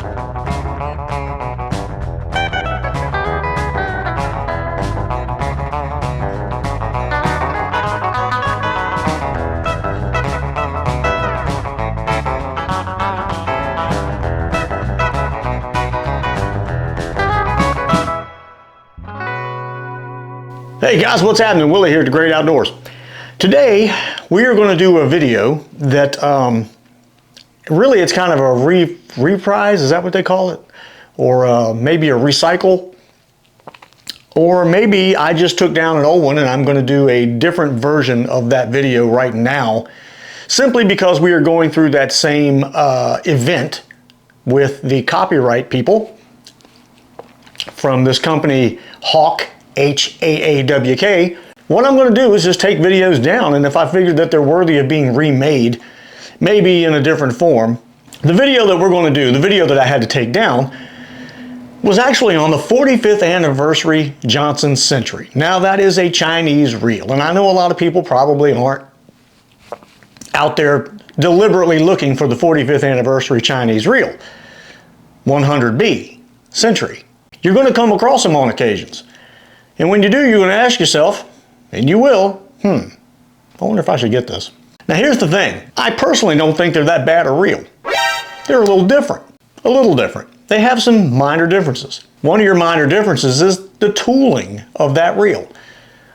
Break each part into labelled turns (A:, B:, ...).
A: Hey guys, what's happening? Willie here at The Great Outdoors. Today we are going to do a video that really it's kind of a reprise, is that what they call it? Or maybe a recycle. Or maybe I just took down an old one and I'm going to do a different version of that video right now, simply because we are going through that same event with the copyright people from this company Hawk, H-A-A-W-K. What I'm going to do is just take videos down, and if I figured that they're worthy of being remade, maybe in a different form. The video that we're going to do, the video that I had to take down, was actually on the 45th anniversary Johnson Century. Now that is a Chinese reel, and I know a lot of people probably aren't out there deliberately looking for the 45th anniversary Chinese reel. 100B, Century. You're going to come across them on occasions. And when you do, you're going to ask yourself, and you will, I wonder if I should get this. Now here's the thing. I personally don't think they're that bad a reel. They're a little different. A little different. They have some minor differences. One of your minor differences is the tooling of that reel.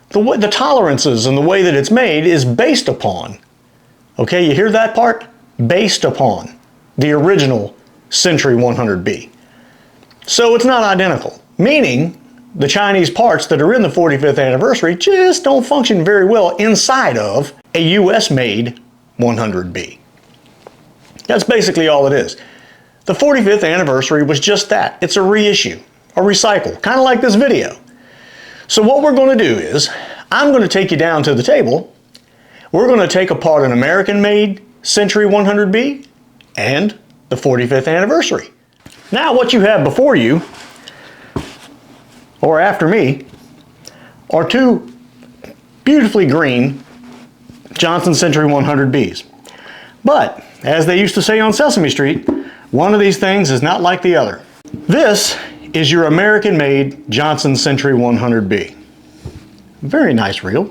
A: The tolerances and the way that it's made is based upon, okay, you hear that part? Based upon the original Century 100B. So it's not identical, meaning the Chinese parts that are in the 45th anniversary just don't function very well inside of a US-made 100B. That's basically all it is. The 45th anniversary was just that. It's a reissue, a recycle, kind of like this video. So what we're going to do is, I'm going to take you down to the table. We're going to take apart an American-made Century 100B and the 45th anniversary. Now what you have before you, or after me, are two beautifully green Johnson Century 100Bs. But, as they used to say on Sesame Street, one of these things is not like the other. This is your American-made Johnson Century 100B. Very nice reel.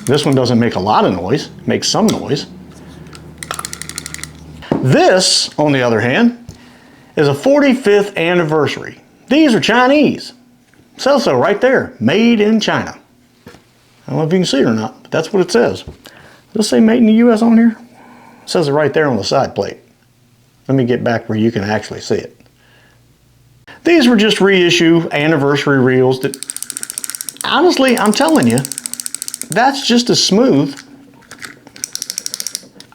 A: This one doesn't make a lot of noise, it makes some noise. This, on the other hand, is a 45th anniversary. These are Chinese. Says so right there, made in China. I don't know if you can see it or not, but that's what it says. Does it say made in the US on here? It says it right there on the side plate. Let me get back where you can actually see it. These were just reissue anniversary reels that, honestly, I'm telling you, that's just as smooth.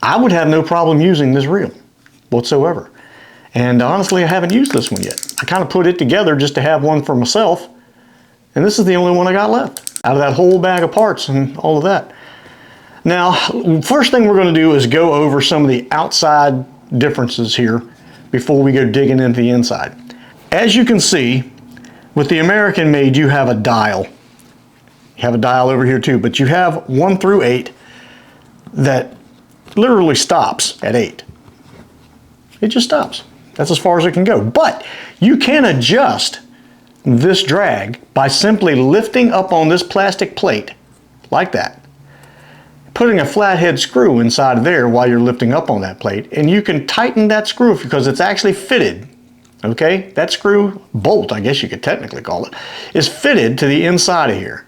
A: I would have no problem using this reel whatsoever. And honestly, I haven't used this one yet. I kind of put it together just to have one for myself. And this is the only one I got left out of that whole bag of parts and all of that. Now, first thing we're going to do is go over some of the outside differences here before we go digging into the inside. As you can see, with the American made, you have a dial. You have a dial over here too, but you have 1 through 8 that literally stops at 8. It just stops. That's as far as it can go. But you can adjust this drag by simply lifting up on this plastic plate like that. Putting a flathead screw inside of there while you're lifting up on that plate, and you can tighten that screw because it's actually fitted. Okay? That screw, bolt, I guess you could technically call it, is fitted to the inside of here.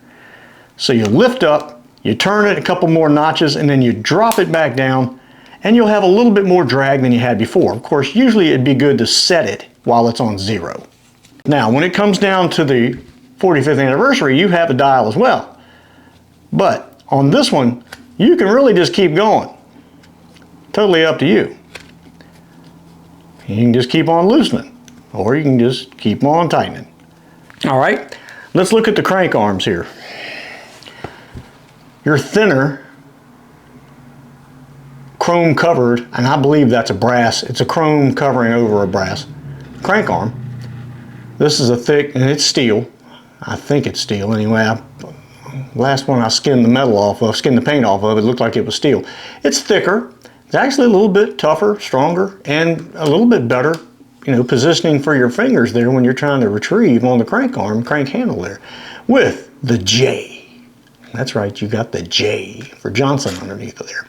A: So you lift up, you turn it a couple more notches, and then you drop it back down, and you'll have a little bit more drag than you had before. Of course, usually it'd be good to set it while it's on 0. Now, when it comes down to the 45th anniversary, you have a dial as well. But on this one, you can really just keep going. Totally up to you. You can just keep on loosening, or you can just keep on tightening. All right, let's look at the crank arms here. Your thinner chrome covered, and I believe that's a brass, it's a chrome covering over a brass crank arm. This is a thick, and it's steel. I think it's steel anyway. Last one I skinned the metal off of, skinned the paint off of, it looked like it was steel. It's thicker It's actually a little bit tougher, stronger, and a little bit better, you know, positioning for your fingers there when you're trying to retrieve on the crank arm, crank handle there, with the J. That's right, you got the J for Johnson underneath of there.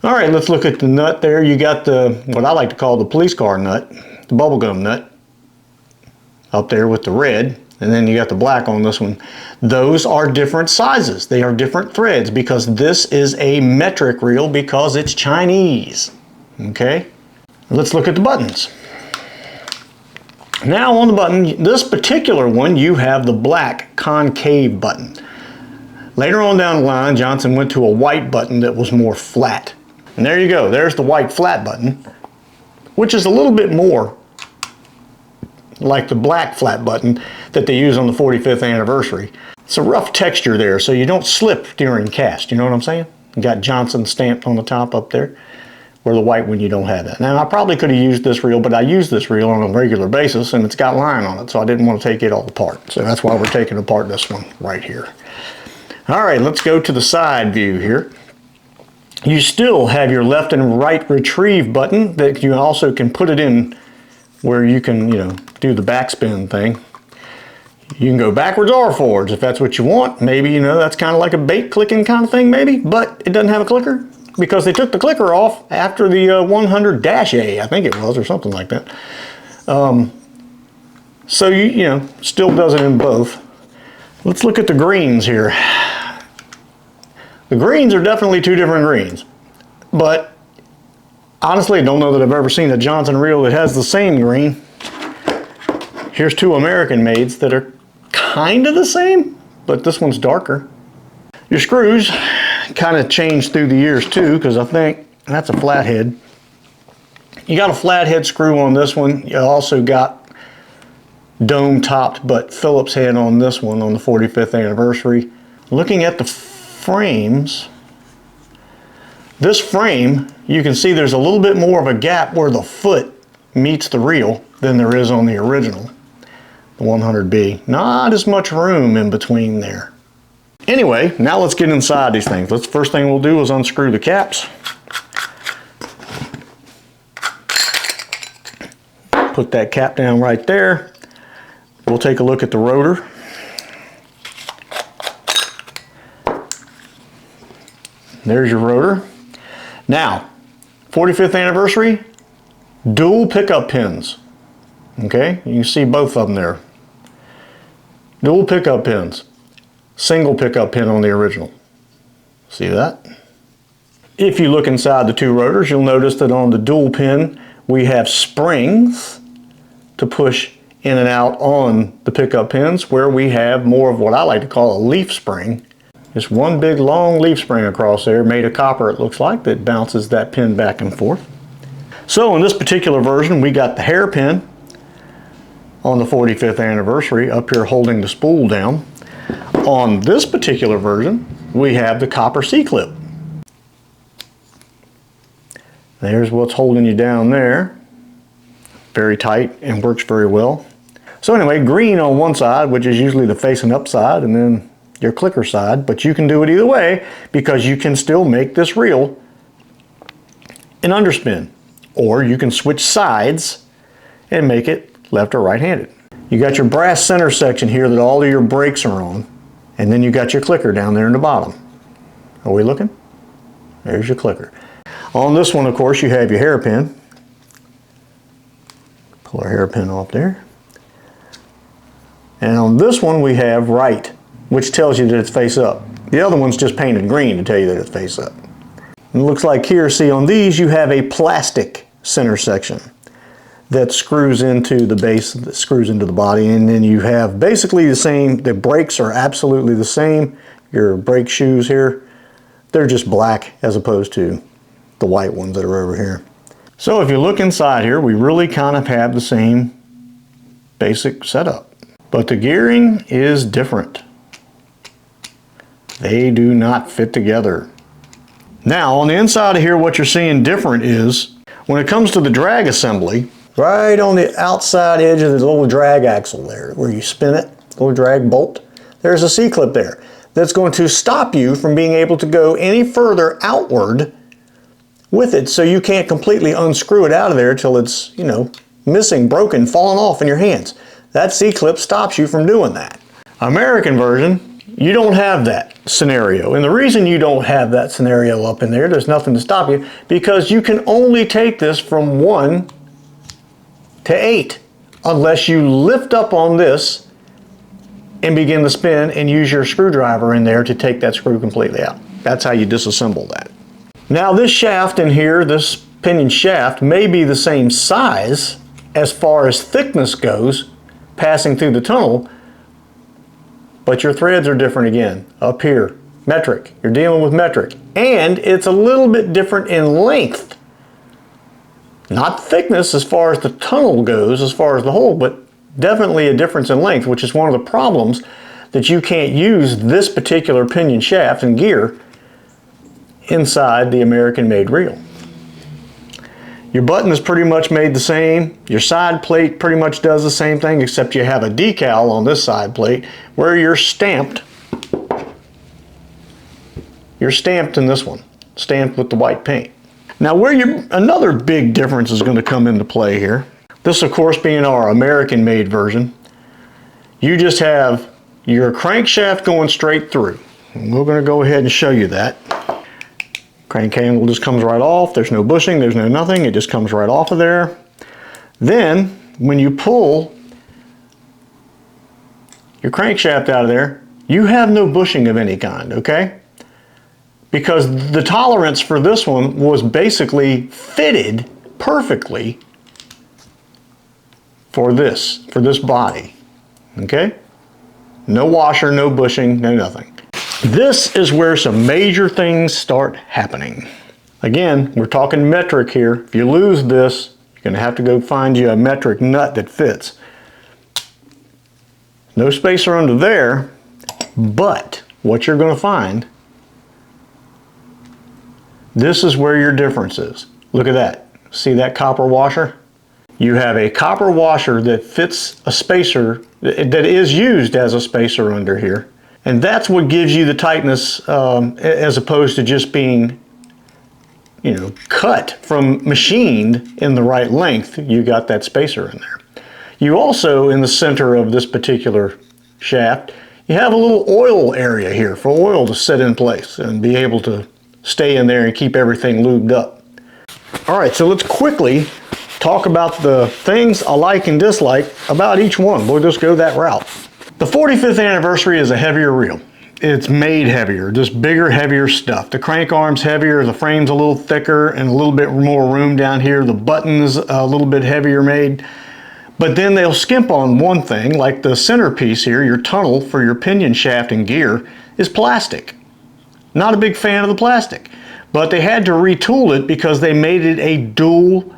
A: All right, let's look at the nut there. You got the, what I like to call the police car nut, the bubblegum nut, up there with the red, and then you got the black on this one. Those are different sizes. They are different threads because this is a metric reel because it's Chinese. Okay, let's look at the buttons. Now on the button, this particular one, you have the black concave button. Later on down the line, Johnson went to a white button that was more flat. And there you go, there's the white flat button, which is a little bit more like the black flat button that they use on the 45th anniversary. It's a rough texture there, so you don't slip during cast, you know what I'm saying? You got Johnson stamped on the top up there, where the white one you don't have that. Now I probably could have used this reel, but I use this reel on a regular basis and it's got line on it, so I didn't want to take it all apart. So that's why we're taking apart this one right here. All right, let's go to the side view here. You still have your left and right retrieve button that you also can put it in where you can, you know, do the backspin thing. You can go backwards or forwards if that's what you want. Maybe, you know, that's kind of like a bait clicking kind of thing maybe, but it doesn't have a clicker because they took the clicker off after the 100-A, I think it was, or something like that. So you know, still does it in both. Let's look at the greens here. The greens are definitely two different greens, but honestly, I don't know that I've ever seen a Johnson reel that has the same green. Here's two American mades that are kind of the same, but this one's darker. Your screws kind of changed through the years too, because I think that's a flathead. You got a flathead screw on this one. You also got dome topped but Phillips head on this one on the 45th anniversary. Looking at the frames, this frame, you can see there's a little bit more of a gap where the foot meets the reel than there is on the original, the 100B. Not as much room in between there. Anyway, now let's get inside these things. First thing we'll do is unscrew the caps. Put that cap down right there. We'll take a look at the rotor. There's your rotor. Now, 45th anniversary, dual pickup pins. Okay, you can see both of them there. Dual pickup pins. Single pickup pin on the original. See that? If you look inside the two rotors, you'll notice that on the dual pin, we have springs to push in and out on the pickup pins, where we have more of what I like to call a leaf spring. Just one big long leaf spring across there, made of copper it looks like, that bounces that pin back and forth. So in this particular version, we got the hairpin on the 45th anniversary up here holding the spool down. On this particular version, we have the copper C-clip. There's what's holding you down there. Very tight and works very well. So anyway, green on one side, which is usually the facing up side, and then your clicker side, but you can do it either way because you can still make this reel an underspin, or you can switch sides and make it left or right-handed. You got your brass center section here that all of your brakes are on, and then you got your clicker down there in the bottom. Are we looking? There's your clicker. On this one, of course, you have your hairpin. Pull our hairpin off there. And on this one, we have right, which tells you that it's face up. The other one's just painted green to tell you that it's face up. And it looks like here, see on these, you have a plastic center section that screws into the base, that screws into the body, and then you have basically the same, the brakes are absolutely the same. Your brake shoes here, they're just black as opposed to the white ones that are over here. So if you look inside here, we really kind of have the same basic setup, but the gearing is different. They do not fit together. Now on the inside of here, what you're seeing different is when it comes to the drag assembly, right on the outside edge of the little drag axle there, where you spin it, little drag bolt, there's a C-clip there that's going to stop you from being able to go any further outward with it, so you can't completely unscrew it out of there till it's, you know, missing, broken, falling off in your hands. That C-clip stops you from doing that. American version, you don't have that scenario. And the reason you don't have that scenario up in there, there's nothing to stop you, because you can only take this from 1 to 8 unless you lift up on this and begin to spin and use your screwdriver in there to take that screw completely out. That's how you disassemble that. Now this shaft in here, this pinion shaft, may be the same size as far as thickness goes passing through the tunnel, but your threads are different again. Up here, metric, you're dealing with metric. And it's a little bit different in length. Not thickness as far as the tunnel goes, as far as the hole, but definitely a difference in length, which is one of the problems that you can't use this particular pinion shaft and gear inside the American-made reel. Your button is pretty much made the same. Your side plate pretty much does the same thing, except you have a decal on this side plate where you're stamped. You're stamped in this one, stamped with the white paint. Now another big difference is going to come into play here. This, of course, being our American-made version. You just have your crankshaft going straight through. And we're going to go ahead and show you that. Crank handle just comes right off. There's no bushing, there's no nothing. It just comes right off of there. Then, when you pull your crankshaft out of there, you have no bushing of any kind, okay? Because the tolerance for this one was basically fitted perfectly for this body, okay? No washer, no bushing, no nothing. This is where some major things start happening. Again, we're talking metric here. If you lose this, you're going to have to go find you a metric nut that fits. No spacer under there, but what you're going to find, this is where your difference is. Look at that. See that copper washer? You have a copper washer that fits a spacer that is used as a spacer under here. And that's what gives you the tightness as opposed to just being, you know, cut from machined in the right length. You got that spacer in there. You also, in the center of this particular shaft, you have a little oil area here for oil to set in place and be able to stay in there and keep everything lubed up. All right, so let's quickly talk about the things I like and dislike about each one. We'll just go that route. The 45th anniversary is a heavier reel. It's made heavier, just bigger, heavier stuff. The crank arm's heavier, the frame's a little thicker and a little bit more room down here. The button's a little bit heavier made. But then they'll skimp on one thing, like the centerpiece here, your tunnel for your pinion shaft and gear, is plastic. Not a big fan of the plastic. But they had to retool it because they made it a dual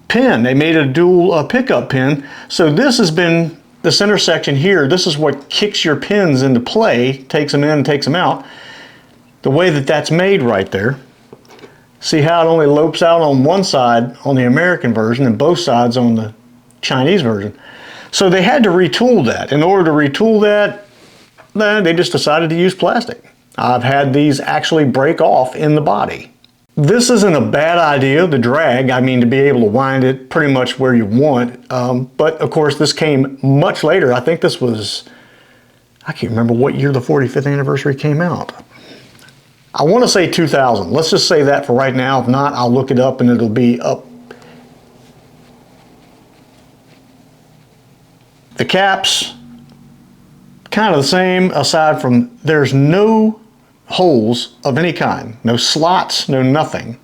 A: pin. They made a dual pickup pin. So this has been the center section here. This is what kicks your pins into play, takes them in and takes them out. The way that that's made right there. See how it only lopes out on one side on the American version and both sides on the Chinese version. So they had to retool that. In order to retool that, they just decided to use plastic. I've had these actually break off in the body. This isn't a bad idea, the drag, I mean to be able to wind it pretty much where you want, but of course this came much later. I think this was, I can't remember what year the 45th anniversary came out. I want to say 2000. Let's just say that for right now. If not, I'll look it up and it'll be up. The caps, kind of the same, aside from there's no holes of any kind, no slots, no nothing.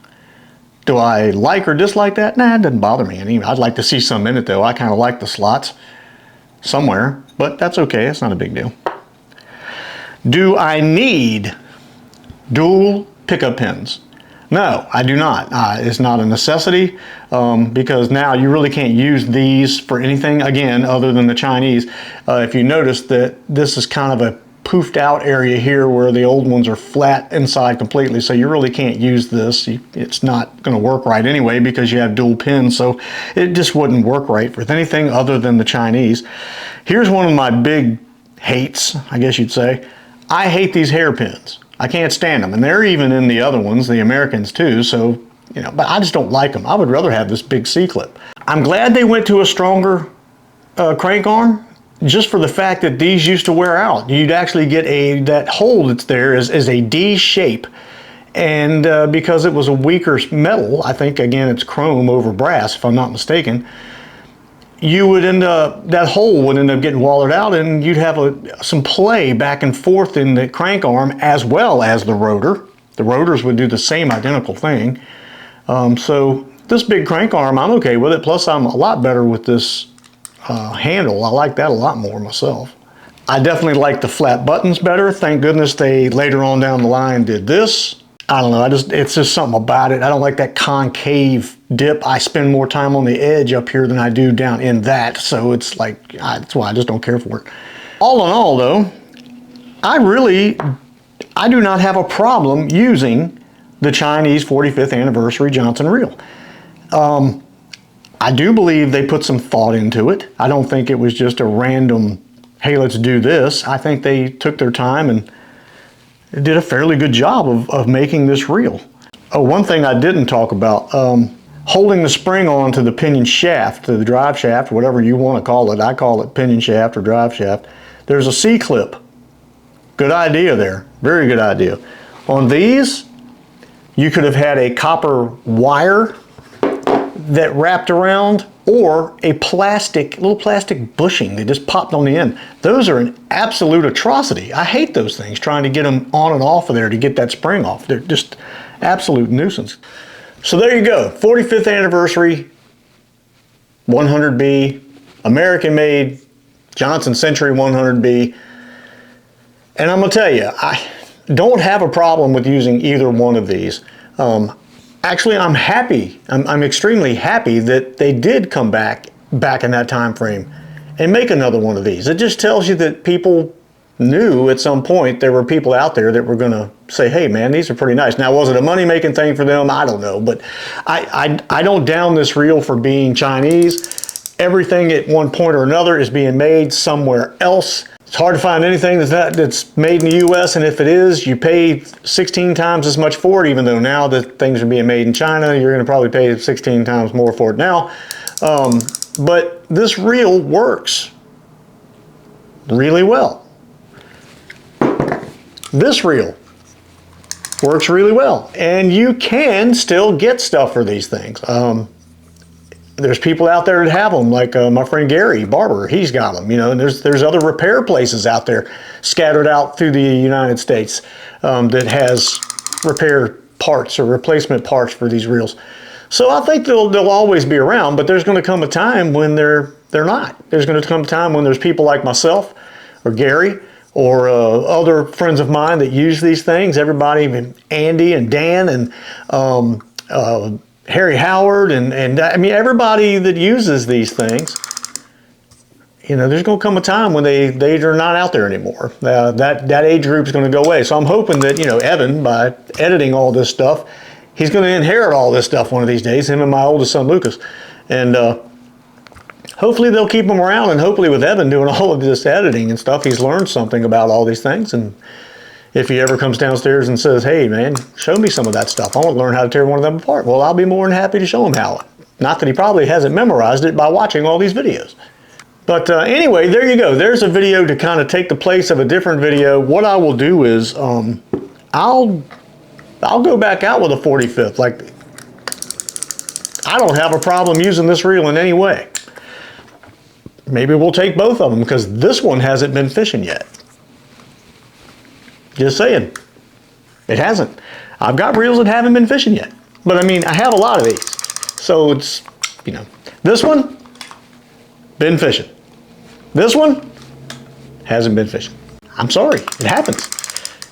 A: Do I like or dislike that? Nah, it doesn't bother me any. I'd like to see some in it though. I kind of like the slots somewhere, but that's okay. It's not a big deal. Do I need dual pickup pins? No, I do not. It's not a necessity because now you really can't use these for anything again other than the Chinese. If you notice that this is kind of a poofed out area here where the old ones are flat inside completely, so you really can't use this. It's not going to work right anyway because you have dual pins, so it just wouldn't work right with anything other than the Chinese. Here's one of my big hates, I guess you'd say. I hate these hairpins. I can't stand them, and they're even in the other ones, the Americans too, so you know, but I just don't like them. I would rather have this big C-clip. I'm glad they went to a stronger crank arm, just for the fact that these used to wear out. You'd actually get that hole that's there is a D shape. And because it was a weaker metal, I think again it's chrome over brass if I'm not mistaken, you would end up, that hole would end up getting walled out, and you'd have some play back and forth in the crank arm as well as the rotor. The rotors would do the same identical thing. So this big crank arm, I'm okay with it. Plus I'm a lot better with this handle. I like that a lot more myself. I definitely like the flat buttons better. Thank goodness they later on down the line did this. I don't know, it's just something about it. I don't like that concave dip. I spend more time on the edge up here than I do down in that. So it's like, that's why I just don't care for it. All in all though, I do not have a problem using the Chinese 45th anniversary Johnson reel. I do believe they put some thought into it. I don't think it was just a random, hey, let's do this. I think they took their time and did a fairly good job of making this reel. Oh, one thing I didn't talk about, holding the spring on to the pinion shaft, to the drive shaft, whatever you want to call it. I call it pinion shaft or drive shaft. There's a C-clip. Good idea there, very good idea. On these, you could have had a copper wire that wrapped around, or a little plastic bushing that just popped on the end. Those are an absolute atrocity. I hate those things, trying to get them on and off of there to get that spring off. They're just absolute nuisance. So there you go, 45th anniversary 100B, American made Johnson Century 100B. And I'm gonna tell you, I don't have a problem with using either one of these. Actually, I'm happy. I'm extremely happy that they did come back in that time frame and make another one of these. It just tells you that people knew at some point there were people out there that were going to say, hey man, these are pretty nice. Now, was it a money-making thing for them? I don't know, but I don't down this reel for being Chinese. Everything at one point or another is being made somewhere else. It's hard to find anything that's made in the U.S., and if it is, you pay 16 times as much for it, even though now that things are being made in China, you're going to probably pay 16 times more for it now. But this reel works really well. This reel works really well, and you can still get stuff for these things. There's people out there that have them, like my friend Gary Barber, he's got them, you know, and there's other repair places out there scattered out through the United States that has repair parts or replacement parts for these reels. So I think they'll always be around, but there's going to come a time when they're not. There's going to come a time when there's people like myself or Gary or other friends of mine that use these things. Everybody, even Andy and Dan and Harry Howard, and I mean, everybody that uses these things, you know, there's going to come a time when they are not out there anymore. That age group is going to go away. So I'm hoping that, you know, Evan, by editing all this stuff, he's going to inherit all this stuff one of these days, him and my oldest son, Lucas. And hopefully they'll keep him around, and hopefully with Evan doing all of this editing and stuff, he's learned something about all these things. And if he ever comes downstairs and says, hey man, show me some of that stuff, I want to learn how to tear one of them apart, well, I'll be more than happy to show him how. Not that he probably hasn't memorized it by watching all these videos. But anyway, there you go. There's a video to kind of take the place of a different video. What I will do is I'll go back out with a 45th. Like, I don't have a problem using this reel in any way. Maybe we'll take both of them, because this one hasn't been fishing yet. Just saying, it hasn't. I've got reels that haven't been fishing yet, but I mean, I have a lot of these. So it's, you know, this one, been fishing. This one, hasn't been fishing. I'm sorry, it happens.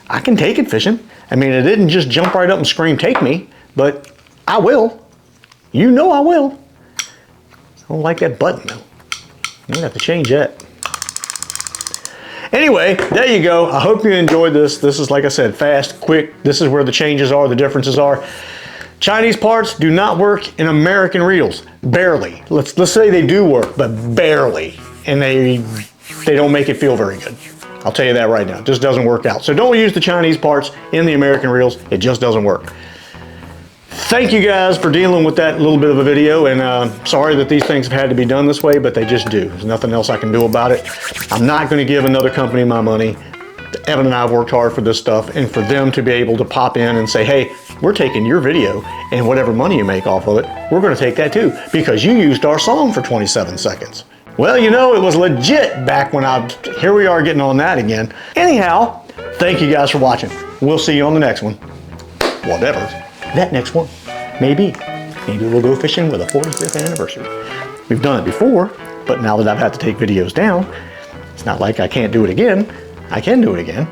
A: I can take it fishing. I mean, it didn't just jump right up and scream, take me, but I will. You know I will. I don't like that button though. I'm gonna have to change that. Anyway, there you go. I hope you enjoyed this. This is, like I said, fast, quick. This is where the changes are, the differences are. Chinese parts do not work in American reels. Barely. Let's say they do work, but barely. And they don't make it feel very good. I'll tell you that right now. It just doesn't work out. So don't use the Chinese parts in the American reels. It just doesn't work. thank you guys for dealing with that little bit of a video, and sorry that these things have had to be done this way, but they just do. There's nothing else I can do about it. I'm not going to give another company my money. Evan and I have worked hard for this stuff, and for them to be able to pop in and say, hey, we're taking your video and whatever money you make off of it, we're going to take that too, because you used our song for 27 seconds. Well, you know, it was legit back when here we are getting on that again. Anyhow, thank you guys for watching. We'll see you on the next one. Whatever that next one may be. Maybe we'll go fishing with a 45th anniversary. We've done it before, but now that I've had to take videos down, it's not like I can't do it again. I can do it again.